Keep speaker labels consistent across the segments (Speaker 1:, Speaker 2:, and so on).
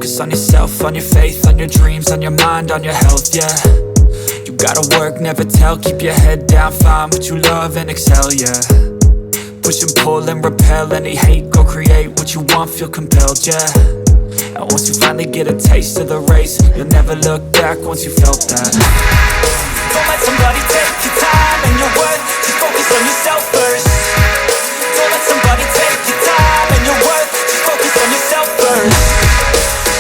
Speaker 1: focus on yourself, on your faith, on your dreams, on your mind, on your health, yeah. You gotta work, never tell, keep your head down, find what you love and excel, yeah. Push and pull and repel any hate, go create what you want, feel compelled, yeah. And once you finally get a taste of the race, you'll never look back once you felt that. Don't let somebody take your time and your worth, just focus on yourself first. Don't let somebody take your time and your worth, just focus on yourself first.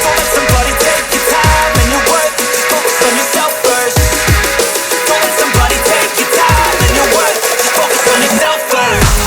Speaker 1: Don't let somebody take your time and your worth, just focus on yourself first. Don't let somebody take your time and your worth, just focus on yourself first.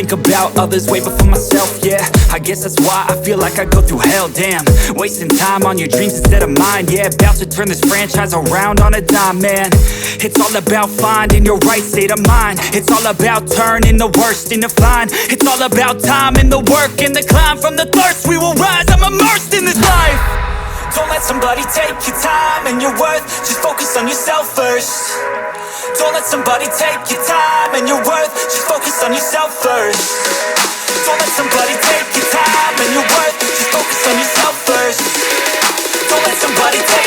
Speaker 1: About others way before myself, yeah. I guess that's why I feel like I go through hell, damn. Wasting time on your dreams instead of mine, yeah. About to turn this franchise around on a dime, man. It's all about finding your right state of mind. It's all about turning the worst into fine. It's all about time and the work and the climb. From the thirst we will rise, I'm immersed in this life. Don't let somebody take your time and your worth, just focus on yourself first. Don't let somebody take your time and your worth, just focus on yourself first. Don't let somebody take your time and your worth, just focus on yourself first. Don't let somebody take